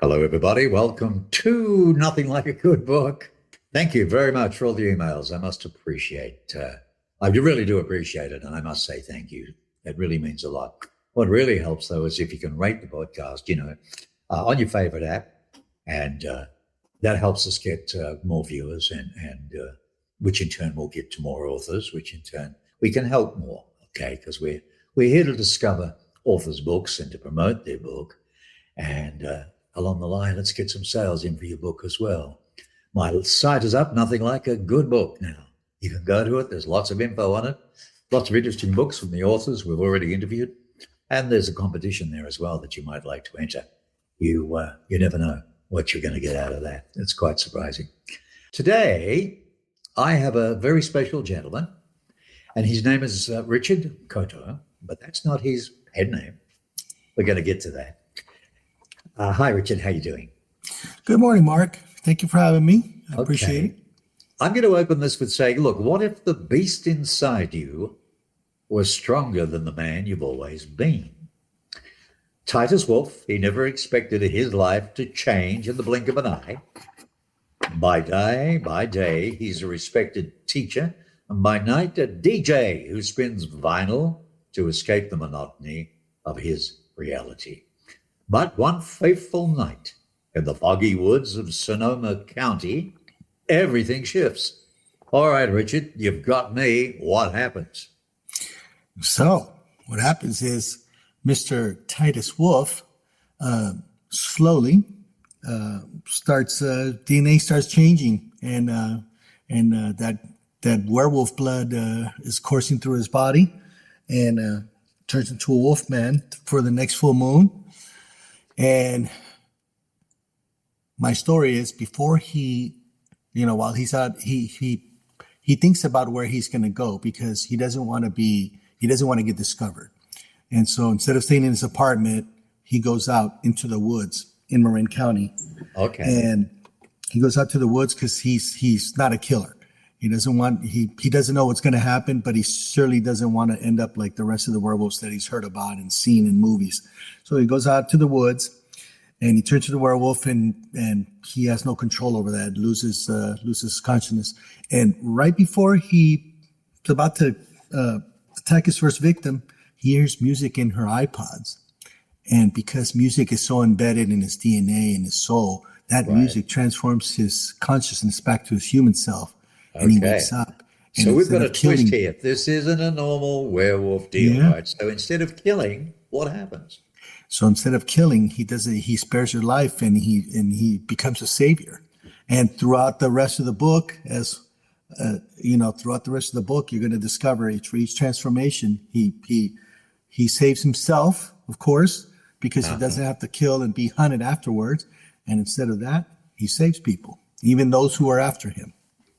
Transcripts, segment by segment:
Hello, everybody. Welcome to Nothing Like a Good Book. Thank you very much for all the emails. I must appreciate, I really do appreciate it. And I must say thank you. It really means a lot. What really helps, though, is if you can rate the podcast, on your favorite app. And that helps us get more viewers and which in turn will get to more authors, which in turn we can help more. Okay. Because we're here to discover authors' books and to promote their book. And, along the line, let's get some sales in for your book as well. My site is up, Nothing Like a Good Book now. You can go to it. There's lots of info on it, lots of interesting books from the authors we've already interviewed. And there's a competition there as well that you might like to enter. You never know what you're going to get out of that. It's quite surprising. Today, I have a very special gentleman, and his name is Richard Koto, but that's not his head name. We're going to get to that. Hi, Richard. How you doing? Good morning, Mark. Thank you for having me. I appreciate it. I'm going to open this with saying, look, what if the beast inside you was stronger than the man you've always been? Titus Wolfe, he never expected his life to change in the blink of an eye. By day, he's a respected teacher, and by night, a DJ who spins vinyl to escape the monotony of his reality. But one fateful night in the foggy woods of Sonoma County, everything shifts. All right, Richard, you've got me. What happens? So what happens is Mr. Titus Wolfe slowly DNA starts changing, and that werewolf blood is coursing through his body, and turns into a wolf man for the next full moon. And my story is before while he's out, he thinks about where he's going to go because he doesn't want to get discovered. And so instead of staying in his apartment, he goes out into the woods in Marin County. Okay. And he goes out to the woods because he's not a killer. He doesn't know what's going to happen, but he certainly doesn't want to end up like the rest of the werewolves that he's heard about and seen in movies. So he goes out to the woods and he turns to the werewolf, and he has no control over that, loses consciousness. And right before he's about to attack his first victim, he hears music in her iPods. And because music is so embedded in his DNA and his soul, that music transforms his consciousness back to his human self. And he wakes up. So we've got a twist here. This isn't a normal werewolf deal, right? So instead of killing, what happens? So instead of killing, he spares your life, and he becomes a savior. And throughout the rest of the book, you're going to discover for each transformation, he saves himself, of course, because he doesn't have to kill and be hunted afterwards. And instead of that, he saves people, even those who are after him.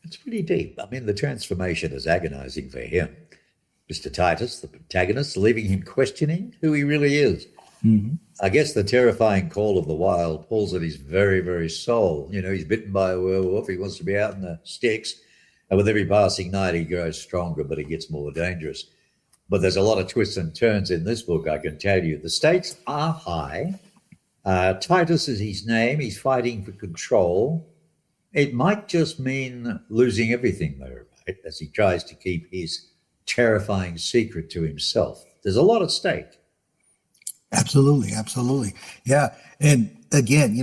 It's pretty deep. I mean, the transformation is agonizing for him. Mr. Titus, the protagonist, leaving him questioning who he really is. Mm-hmm. I guess the terrifying call of the wild pulls at his very, very soul. He's bitten by a werewolf. He wants to be out in the sticks. And with every passing night, he grows stronger, but he gets more dangerous. But there's a lot of twists and turns in this book, I can tell you. The stakes are high. Titus is his name. He's fighting for control. It might just mean losing everything, though, right? As he tries to keep his terrifying secret to himself. There's a lot at stake. Absolutely. Yeah. And again,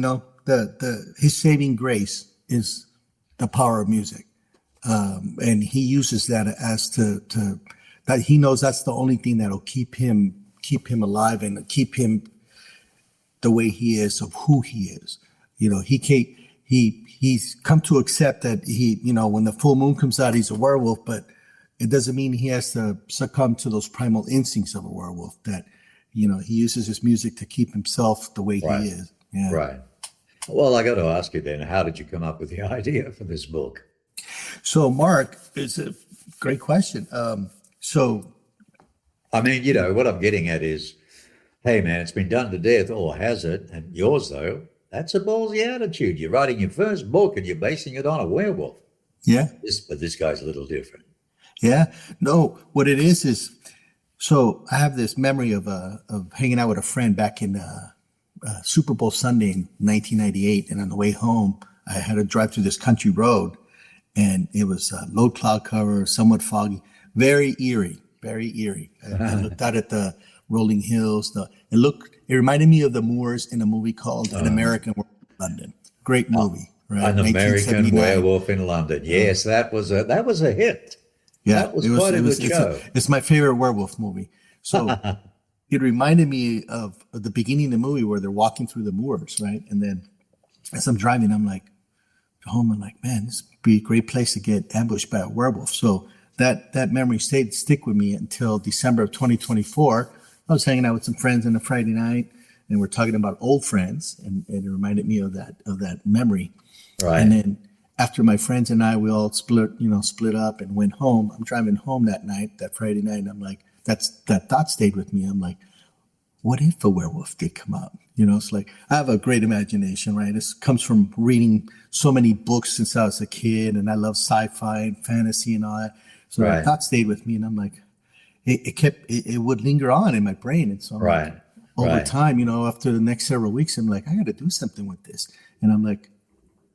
his saving grace is the power of music. And he uses that as that he knows that's the only thing that'll keep him alive and keep him the way he is, of who he is. He's come to accept that when the full moon comes out, he's a werewolf, but it doesn't mean he has to succumb to those primal instincts of a werewolf. That, he uses his music to keep himself the way he is. Yeah. Right. Well, I got to ask you then, how did you come up with the idea for this book? So, Mark, it's a great question. I mean, what I'm getting at is, hey, man, it's been done to death, or has it? And yours, though, that's a ballsy attitude. You're writing your first book and you're basing it on a werewolf. Yeah. But this guy's a little different. Yeah. No, what it is, so I have this memory of hanging out with a friend back in Super Bowl Sunday in 1998, and on the way home, I had to drive through this country road, and it was low cloud cover, somewhat foggy, very eerie, very eerie. I looked out at the rolling hills. It reminded me of the Moors in a movie called An American Werewolf in London. Great movie, right? An American Werewolf in London. Yes, that was a hit. Yeah, that was quite a good show. It's my favorite werewolf movie. So it reminded me of the beginning of the movie where they're walking through the moors, right? And then as I'm driving, I'm like, home, I'm like, man, this would be a great place to get ambushed by a werewolf. So that memory stick with me until December of 2024. I was hanging out with some friends on a Friday night, and we're talking about old friends, and it reminded me of that memory. Right. And then after my friends and I, we all split up and went home. I'm driving home that Friday night, and I'm like, that thought stayed with me. I'm like, what if a werewolf did come out? It's like, I have a great imagination, right? This comes from reading so many books since I was a kid, and I love sci-fi and fantasy and all that. So that thought stayed with me, and I'm like, it would linger on in my brain. And so I'm like, over time, after the next several weeks, I'm like, I got to do something with this. And I'm like,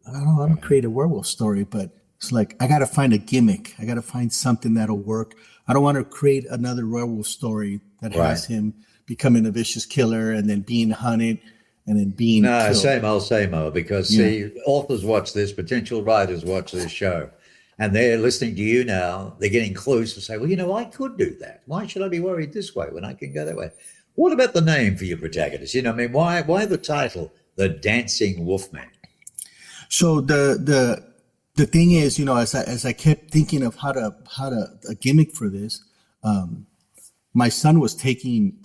I don't know, I'm gonna create a werewolf story, but it's like, I got to find a gimmick. I got to find something that'll work. I don't want to create another werewolf story that has him becoming a vicious killer and then being hunted and then being killed. Same old, because see, authors watch this, potential writers watch this show, and they're listening to you now. They're getting clues to say, well, I could do that. Why should I be worried this way when I can go that way? What about the name for your protagonist? Why the title, The Dancing Wolfman? So the thing is, as I kept thinking of how to a gimmick for this, my son was taking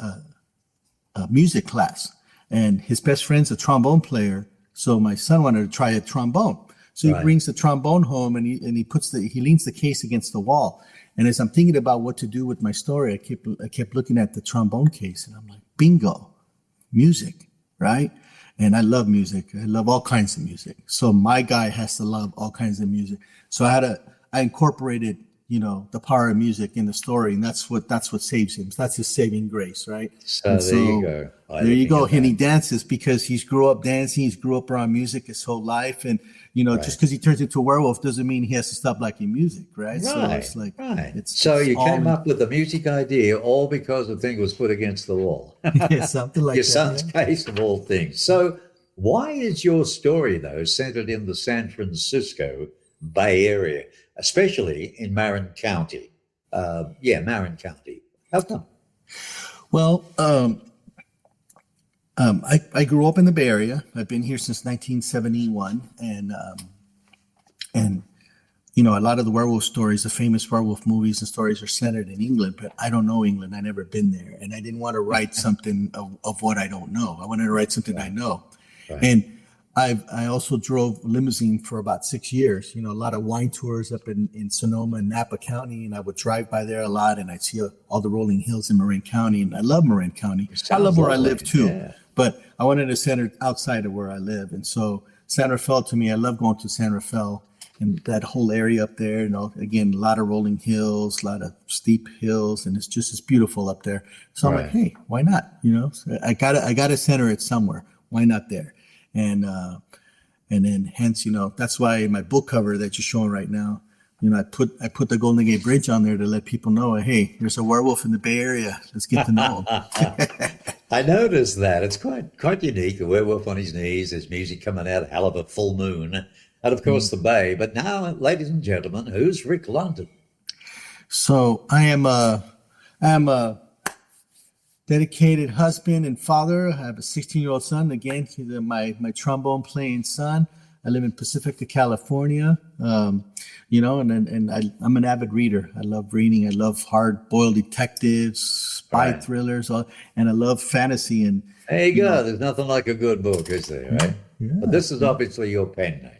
a music class, and his best friend's a trombone player. So my son wanted to try a trombone. So he brings the trombone home, and he leans the case against the wall. And as I'm thinking about what to do with my story, I kept looking at the trombone case, and I'm like, bingo, music, right? And I love music. I love all kinds of music. So my guy has to love all kinds of music. So I incorporated, the power of music in the story, and that's what saves him. That's his saving grace, right? So there you go. There you go. And he dances because he's grew up dancing. He's grew up around music his whole life, and just because he turns into a werewolf doesn't mean he has to stop liking music, right? So it's like, so you came up with the music idea all because the thing was put against the wall. Yeah, something like your that. son's case of all things. So why is your story though centered in the San Francisco Bay Area, especially in Marin County? Marin County. How come? Well, I grew up in the Bay Area. I've been here since 1971, and a lot of the werewolf stories, the famous werewolf movies and stories, are centered in England. But I don't know England. I've never been there, and I didn't want to write something of what I don't know. I wanted to write something I know, and I also drove limousine for about 6 years. A lot of wine tours up in Sonoma and Napa County, and I would drive by there a lot, and I'd see all the rolling hills in Marin County, and I love Marin County. I love where I live too, but I wanted to center outside of where I live, and so San Rafael to me, I love going to San Rafael and that whole area up there. Again, a lot of rolling hills, a lot of steep hills, and it's beautiful up there. So I'm like, hey, why not? I gotta center it somewhere. Why not there? And then hence, that's why in my book cover that you're showing right now, I put the Golden Gate Bridge on there to let people know, hey, there's a werewolf in the Bay Area. Let's get to know him. I noticed that. It's quite unique. A werewolf on his knees. There's music coming out, hell of a full moon. And of course the Bay. But now, ladies and gentlemen, who's Rick London? So I am a dedicated husband and father. I have a 16-year-old son. Again, he's my trombone playing son. I live in Pacifica, California. And I'm an avid reader. I love reading. I love hard-boiled detectives, spy thrillers, and I love fantasy. And there you go. There's nothing like a good book, is there? Right? Yeah. But this is obviously your pen name.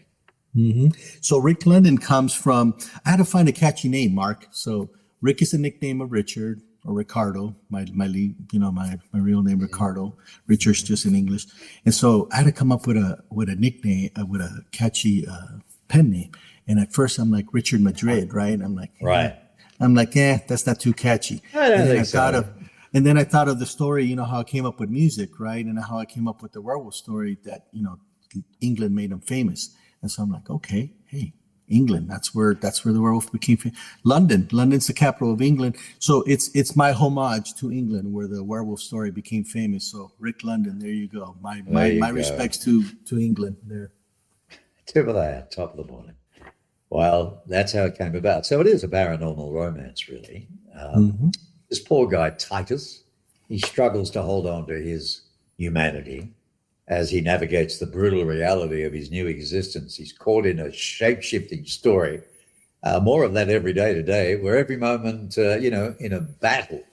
Mm-hmm. So Rick London comes from. I had to find a catchy name, Mark. So Rick is a nickname of Richard. Or Ricardo, my real name Ricardo. Richard's just in English, and so I had to come up with a nickname, with a catchy pen name. And at first, I'm like Richard Madrid, right? I'm like, that's not too catchy. I don't think so. And then I thought of the story, how I came up with music, right? And how I came up with the werewolf story that, England made them famous. And so I'm like, okay, hey, England, that's where the werewolf became famous. London's the capital of England. So it's my homage to England where the werewolf story became famous. So Rick London, there you go. My respects to England there. Tip of the hat, top of the morning. Well, that's how it came about. So it is a paranormal romance, really. This poor guy, Titus, he struggles to hold on to his humanity as he navigates the brutal reality of his new existence. He's caught in a shape-shifting story. More of that every day today, where every moment, in a battle.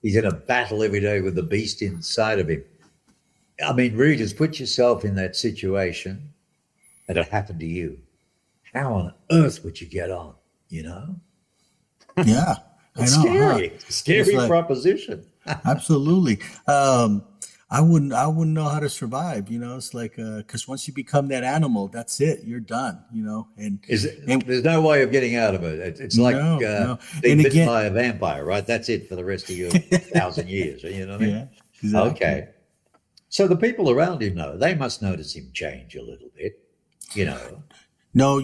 He's in a battle every day with the beast inside of him. I mean, readers, put yourself in that situation and it happened to you. How on earth would you get on, Yeah. It's I know, scary. huh? It's a scary proposition. Absolutely. I wouldn't know how to survive. It's like because once you become that animal, that's it. You're done. And there's no way of getting out of it. It's like no. being And bitten again, by a vampire, right? That's it for the rest of your 1,000 years. You know what I mean? yeah, exactly. Okay. So the people around him, though, they must notice him change a little bit. No,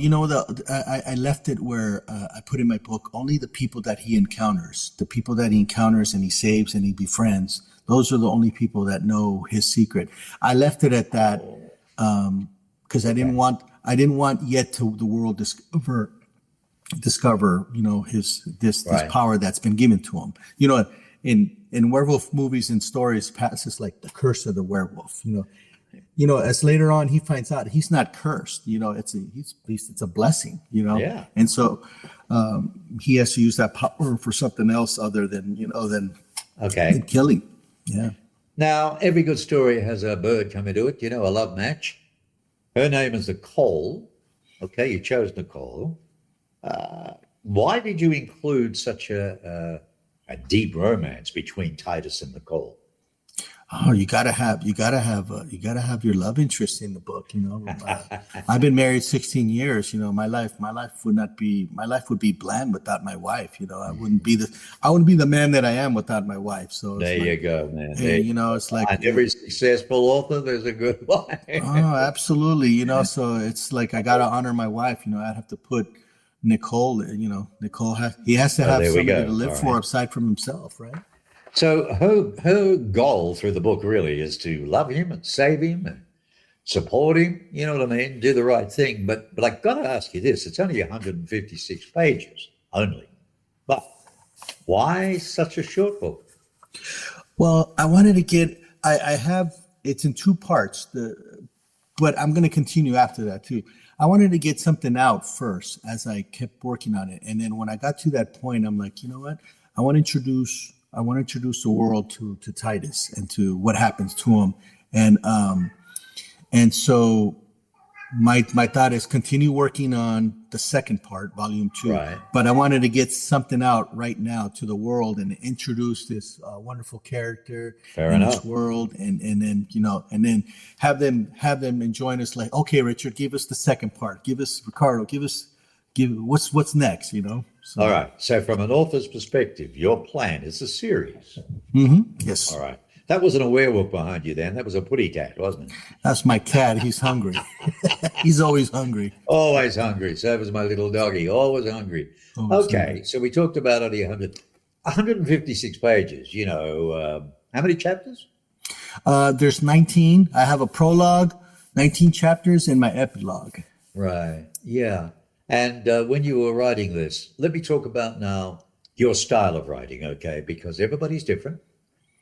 I left it where I put in my book only the people that he encounters, and he saves and he befriends. Those are the only people that know his secret. I left it at that because I didn't want yet to the world discover this power that's been given to him. In werewolf movies and stories, passes like the curse of the werewolf. As later on he finds out he's not cursed. It's a blessing. Yeah. And so he has to use that power for something else other than than killing. Yeah. Now, every good story has a bird come into it, a love match. Her name is Nicole. Okay, you chose Nicole. Why did you include such a deep romance between Titus and Nicole? Oh, you gotta have your love interest in the book. I've been married 16 years. My life would be bland without my wife. I wouldn't be the man that I am without my wife. So there you go, man. Hey, it's like every successful author, there's a good wife. Oh, absolutely. So it's like I gotta honor my wife. I'd have to put Nicole. Nicole he has to have somebody to live for aside from himself, right? So her goal through the book really is to love him and save him and support him, you know what I mean, do the right thing. But I've got to ask you this, it's only 156 pages only. But why such a short book? Well, I wanted to get, I have, it's in two parts, but I'm going to continue after that too. I wanted to get something out first as I kept working on it. And then when I got to that point, I'm like, you know what? I want to introduce the world to Titus and to what happens to him. And so my thought is continue working on the second part, volume 2. Right. But I wanted to get something out right now to the world and introduce this wonderful character in this world, and then have them join us. Like, okay, Richard, give us the second part. Give us Ricardo. Give what's next. So, all right. So from an author's perspective, your plan is a series. Mm-hmm. Yes. All right. That wasn't a werewolf behind you then. That was a putty cat, wasn't it? That's my cat. He's hungry. He's always hungry. Always hungry. So was my little doggy. Always hungry. Okay. So we talked about only 156 pages. How many chapters? There's 19. I have a prologue, 19 chapters, and my epilogue. Right. Yeah. And when you were writing this, let me talk about now your style of writing, okay? Because everybody's different.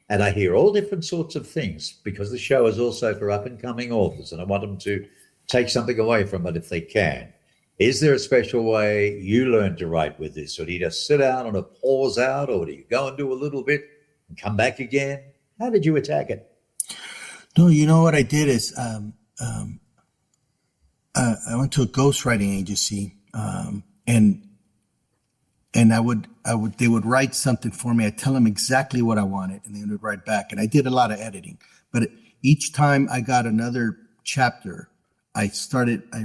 And I hear all different sorts of things because the show is also for up-and-coming authors, and I want them to take something away from it if they can. Is there a special way you learn to write with this? Or do you just sit down on a pause out, or do you go and do a little bit and come back again? How did you attack it? No, what I did is I went to a ghostwriting agency, and they would write something for me. I'd tell them exactly what I wanted, and they would write back. And I did a lot of editing. But each time I got another chapter, I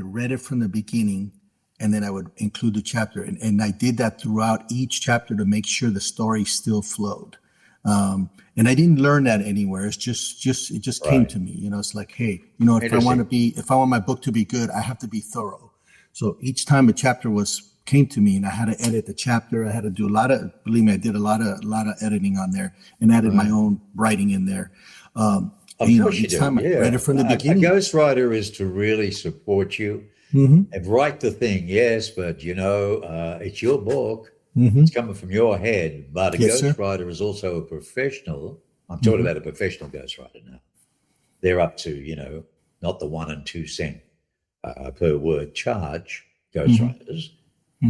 read it from the beginning, and then I would include the chapter. And I did that throughout each chapter to make sure the story still flowed. And I didn't learn that anywhere. It's it just came Right. to me. It's like, hey, if I want my book to be good, I have to be thorough. So each time a chapter came to me and I had to edit the chapter, I had to do believe me, I did a lot of editing on there and added my own writing in there. Of course you each do. time I read it from the A beginning. ghostwriter is to really support you Mhm. and write the thing, yes, but it's your book. Mhm. It's coming from your head. But a Yes, sir. ghostwriter is also a professional. I'm talking about a professional ghostwriter now. They're up to, not the 1 and 2 cent per word charge ghostwriters,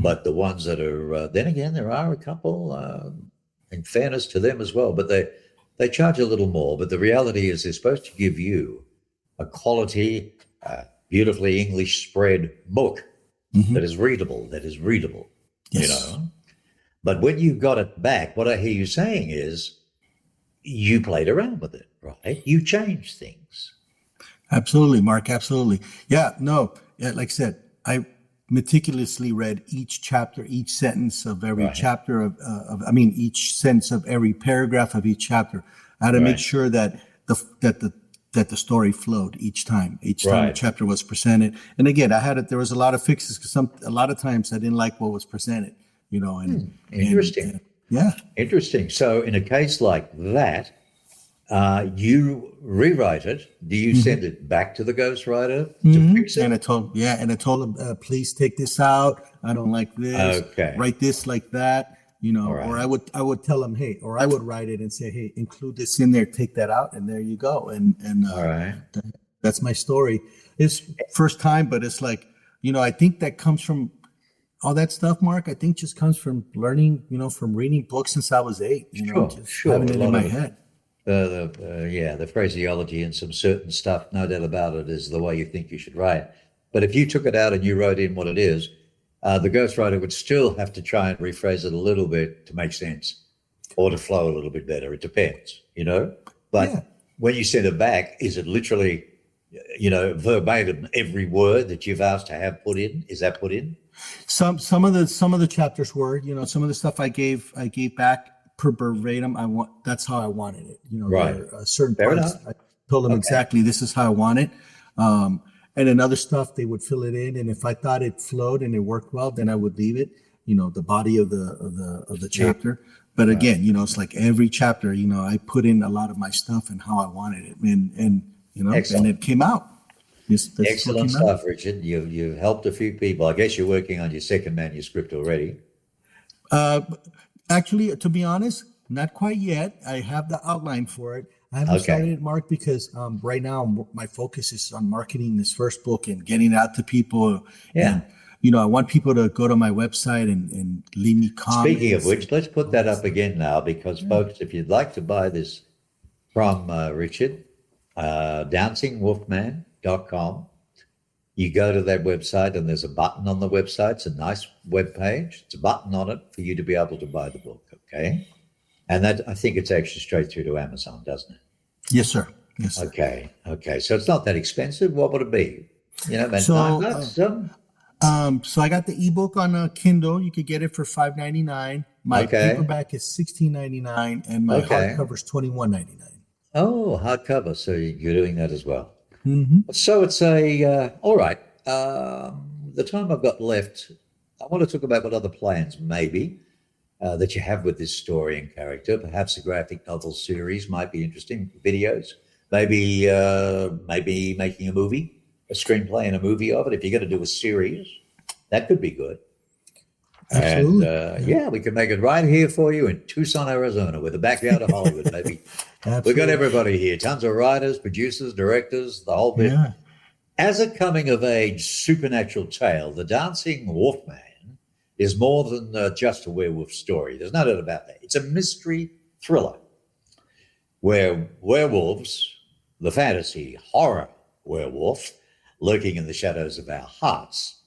but the ones that are, then again, there are a couple, in fairness to them as well, but they charge a little more. But the reality is they're supposed to give you a quality, beautifully English spread book that is readable, Yes. But when you got it back, what I hear you saying is you played around with it, right? You changed things. Absolutely, Mark. Absolutely. Yeah, no, like I said, I meticulously read each chapter, each sentence of every Right. chapter each sentence of every paragraph of each chapter. I had to make Right. sure that the story flowed each time a Right. chapter was presented. And again, there was a lot of fixes because a lot of times I didn't like what was presented, Interesting. yeah. Interesting. So in a case like that, you rewrite it. Do you send it back to the ghostwriter to fix it? And I told him, please take this out. I don't like this. Okay. Write this like that, right. or I would tell him, hey, or I would write it and say, hey, include this in there, take that out. And there you go. And All right. that's my story. It's first time, but it's like, I think that comes from all that stuff, Mark. I think just comes from learning, from reading books since I was 8, Sure. having it A lot in my of- head. The phraseology and some certain stuff, no doubt about it, is the way you think you should write. But if you took it out and you wrote in what it is, the ghostwriter would still have to try and rephrase it a little bit to make sense or to flow a little bit better. It depends, But Yeah. when you send it back, is it literally, verbatim every word that you've asked to have put in? Is that put in? Some of the chapters were, some of the stuff I gave back per verbatim. That's how I wanted it. Right. There are certain Fair parts enough. I told them Okay. exactly this is how I want it. And then other stuff they would fill it in, and if I thought it flowed and it worked well, then I would leave it. The body of the chapter. But again, it's like every chapter, I put in a lot of my stuff and how I wanted it, and Excellent. and it came out. That's what Excellent came out. stuff, Richard. You've helped a few people. I guess you're working on your second manuscript already. Actually, to be honest, not quite yet. I have the outline for it. I haven't Okay. started it, Mark, because right now my focus is on marketing this first book and getting it out to people. Yeah. And, I want people to go to my website and leave me comments. Speaking of which, let's put that up again now, because folks, if you'd like to buy this from Richard, dancingwolfman.com, you go to that website and there's a button on the website. It's a nice web page. It's a button on it for you to be able to buy the book. Okay. And that, I think it's actually straight through to Amazon, doesn't it? Yes, sir. Yes, sir. Okay. So it's not that expensive. What would it be? About So, $9. So I got the ebook on Kindle. You could get it for $5.99. My Okay. paperback is $16.99, and my Okay. hardcover is $21.99. Oh, hardcover. So you're doing that as well. Mm-hmm. So it's all right. The time I've got left, I want to talk about what other plans maybe that you have with this story and character. Perhaps a graphic novel series might be interesting. Videos, maybe making a movie, a screenplay and a movie of it. If you're going to do a series, that could be good. Absolutely. And we can make it right here for you in Tucson, Arizona, with the backyard of Hollywood, maybe. Absolutely. We've got everybody here, tons of writers, producers, directors, the whole bit. Yeah. As a coming-of-age supernatural tale, The Dancing Wolfman is more than just a werewolf story. There's no doubt about that. It's a mystery thriller where werewolves, the fantasy horror werewolf, lurking in the shadows of our hearts.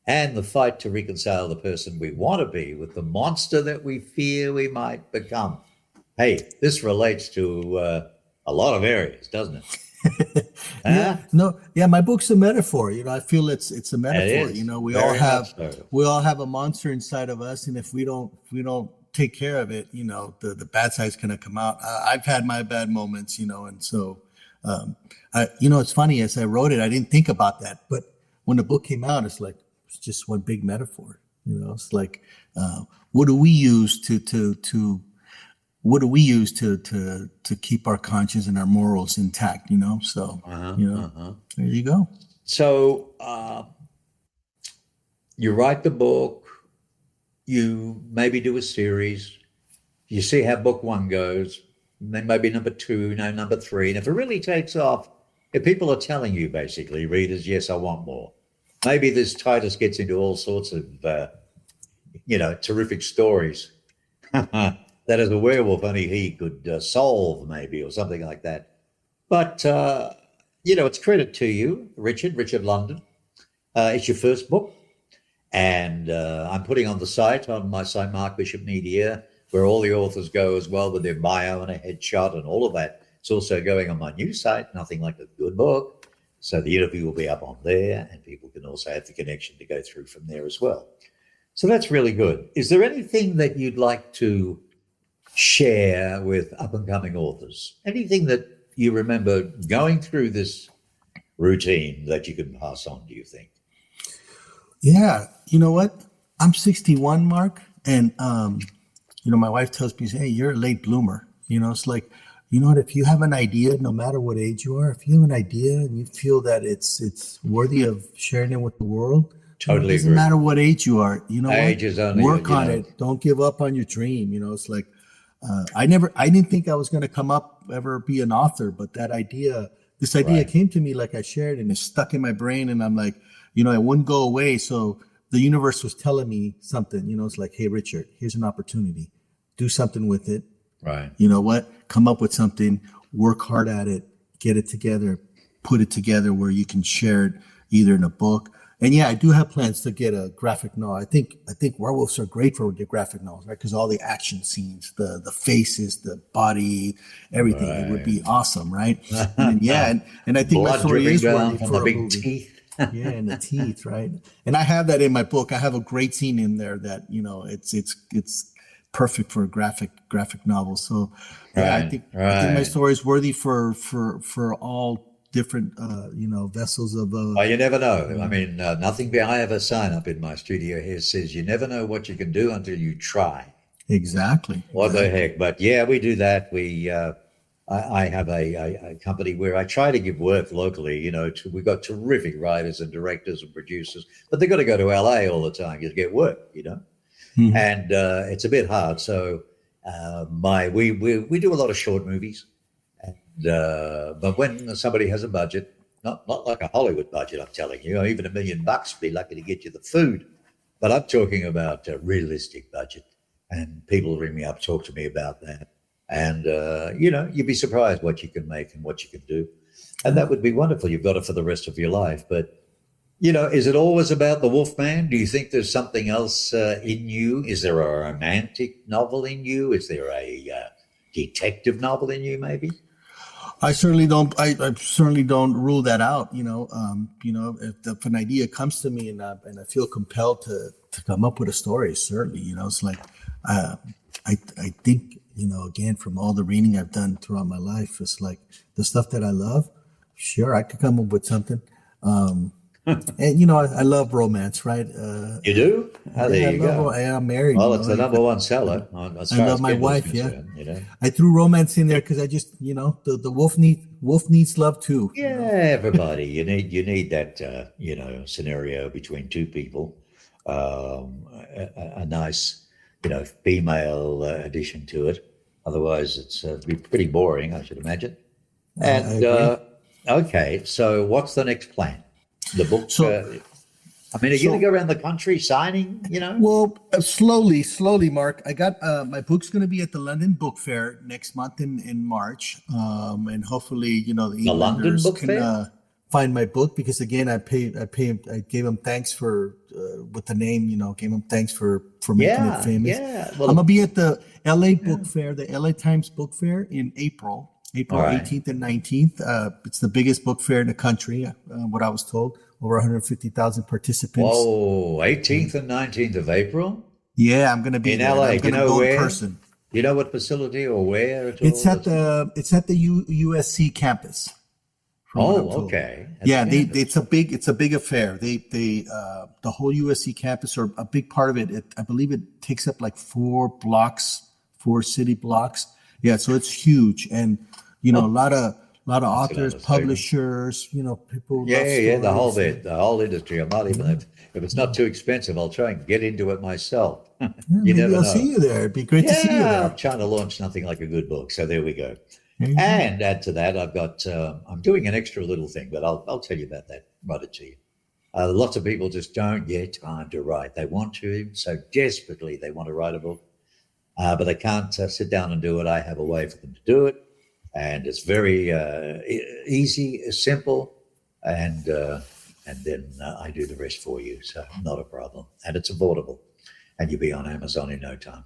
And the fight to reconcile the person we want to be with the monster that we fear we might become. Hey, this relates to a lot of areas, doesn't it? My book's a metaphor. I feel it's a metaphor. is. We Very all have much so. we all have a monster inside of us, and if we don't take care of it, the bad side's going to come out. I've had my bad moments, and so, it's funny, as I wrote it, I didn't think about that. But when the book came out, it's like, it's just one big metaphor. It's like, what do we use to keep our conscience and our morals intact, So, there you go. So you write the book, you maybe do a series, you see how book one goes, and then maybe number two, number three. And if it really takes off, if people are telling you, basically, readers, yes, I want more. Maybe this Titus gets into all sorts of, terrific stories that as a werewolf only he could solve, maybe, or something like that. But, it's credit to you, Richard London. It's your first book. And I'm putting on the site, on my site, Mark Bishop Media, where all the authors go as well with their bio and a headshot and all of that. It's also going on my new site, Nothing Like a Good Book. So the interview will be up on there, and people can also have the connection to go through from there as well. So that's really good. Is there anything that you'd like to share with up-and-coming authors? Anything that you remember going through this routine that you can pass on, do you think? Yeah, you know what? I'm 61, Mark, and my wife tells me, "Hey, you're a late bloomer." It's like, you know what? If you have an idea, no matter what age you are, if you have an idea and you feel that it's worthy of sharing it with the world, totally it doesn't agree. matter what age you are. Age is only, work on it. Don't give up on your dream. It's like I didn't think I was going to come up ever be an author, but this idea Right. came to me, like I shared, and it's stuck in my brain, and I'm like, it wouldn't go away. So the universe was telling me something, it's like, hey, Richard, here's an opportunity. Do something with it. Right. You know what? Come up with something, work hard at it, get it together, put it together where you can share it either in a book. And yeah, I do have plans to get a graphic novel. I think werewolves are great for the graphic novels, right? Because all the action scenes, the faces, the body, everything, it would be awesome, right? And and I think my Blood story dripping is down worthy from for the a big movie. teeth. Yeah, and the teeth, right? And I have that in my book. I have a great scene in there that it's perfect for a graphic novel. So yeah, I think my story is worthy for all different vessels of. Well, you never know. I mean, nothing. I have a sign up in my studio here says you never know what you can do until you try. Exactly. What the heck? But yeah, we do that. I have a company where I try to give work locally. We've got terrific writers and directors and producers, but they've got to go to LA all the time to get work. Mhm. And it's a bit hard. So we do a lot of short movies, and but when somebody has a budget, not like a Hollywood budget, I'm telling you, even $1 million would be lucky to get you the food. But I'm talking about a realistic budget, and people ring me up, talk to me about that. And, you'd be surprised what you can make and what you can do. And that would be wonderful. You've got it for the rest of your life. But, is it always about the Wolfman? Do you think there's something else in you? Is there a romantic novel in you? Is there a detective novel in you, maybe? I certainly don't. I certainly don't rule that out. If an idea comes to me and I feel compelled to come up with a story, certainly. It's like I think again, from all the reading I've done throughout my life, it's like the stuff that I love. Sure, I could come up with something. And I love romance, right? You do? There you go. I'm married. Well, it's the number one seller. As I far love as my Kindle's wife. concerned, Yeah, I threw romance in there because I just, the wolf needs love too. Yeah, everybody. You need that scenario between two people. A nice female addition to it. Otherwise, it's be pretty boring, I should imagine. And okay, so what's the next plan? The book. Are you going to go around the country signing? Well, slowly, Mark. I got my book's going to be at the London Book Fair next month in March, and hopefully, the London Book Fair. Find my book, because again, I gave them thanks for with the name, gave them thanks for making it famous. Yeah. Well, I'm gonna be at the LA Book Fair, the LA Times Book Fair in April right. 18th and 19th. It's the biggest book fair in the country, what I was told. Over 150,000 participants. Whoa, 18th and 19th of April? Yeah, I'm gonna be In there. And LA. I'm Do you gonna know go in where? person. Do you know what facility or where at It's all? at the USC campus, from what I'm Oh, told. okay. At the Yeah, campus. it's a big affair. The whole USC campus, or a big part of it, I believe it takes up like 4 city blocks. Yeah, so it's huge, and a Oh, lot of that's an authors, understatement. publishers, people who Yeah, love yeah, the whole stories. bit, the whole industry. I might even, if it's not too expensive, I'll try and get into it myself. Yeah, You maybe never I'll see know. you there. It'd be great to see you Yeah, I'm there. trying to launch nothing like a good book. So there we go. There you go. And add to that, I've got, I'm doing an extra little thing, but I'll tell you about that, write it to you. Lots of people just don't get time to write. They want to, so desperately they want to write a book, but they can't sit down and do it. I have a way for them to do it. And it's very easy, simple, and then I do the rest for you. So not a problem. And it's affordable. And you'll be on Amazon in no time.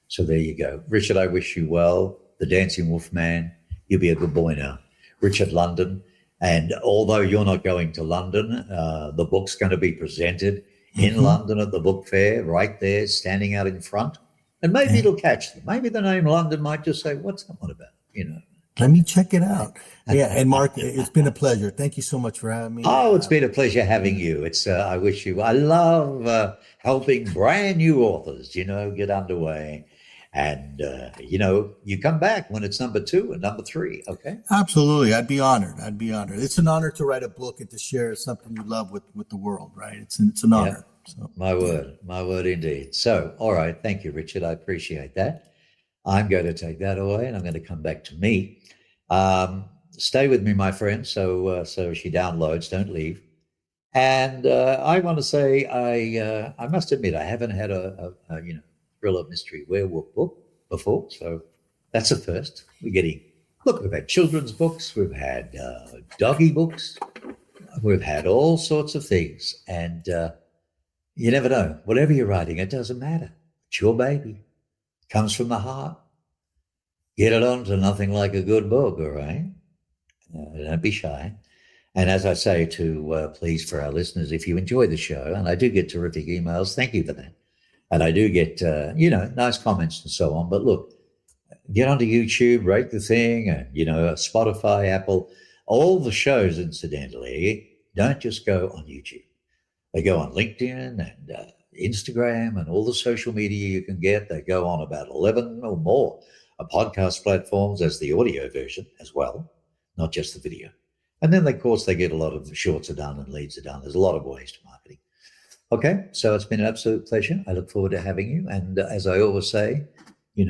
So there you go. Richard, I wish you well. The Dancing Wolfman, you'll be a good boy now. Richard London. And although you're not going to London, the book's going to be presented in London at the book fair, right there, standing out in front. And maybe it'll catch them. Maybe the name London might just say, what's that one about? Let me check it out. Yeah, and Mark, it's been a pleasure. Thank you so much for having me. Oh, it's been a pleasure having you. I love helping brand new authors, get underway. And, you come back when it's number 2 and number 3. Okay. Absolutely. I'd be honored. It's an honor to write a book and to share something you love with the world, right? It's an honor. So My word indeed. So, all right. Thank you, Richard. I appreciate that. I'm going to take that away and I'm going to come back to me. Stay with me, my friend. So she downloads, don't leave. And I want to say, I must admit, I haven't had a thriller mystery werewolf book before. So that's a first. We've had children's books. We've had doggy books. We've had all sorts of things. And you never know. Whatever you're writing, it doesn't matter. It's your baby. It comes from the heart. Get it on to nothing like a good book, all right? Don't be shy. And as I say please, for our listeners, if you enjoy the show, and I do get terrific emails, thank you for that. And I do get, nice comments and so on. But look, get onto YouTube, rate the thing, and, Spotify, Apple, all the shows, incidentally, don't just go on YouTube. They go on LinkedIn and Instagram and all the social media you can get. They go on about 11 or more podcast platforms as the audio version as well, not just the video. And then, of course, they get a lot of shorts are done and leads are done. There's a lot of ways to marketing. Okay, so it's been an absolute pleasure. I look forward to having you. And as I always say, you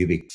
be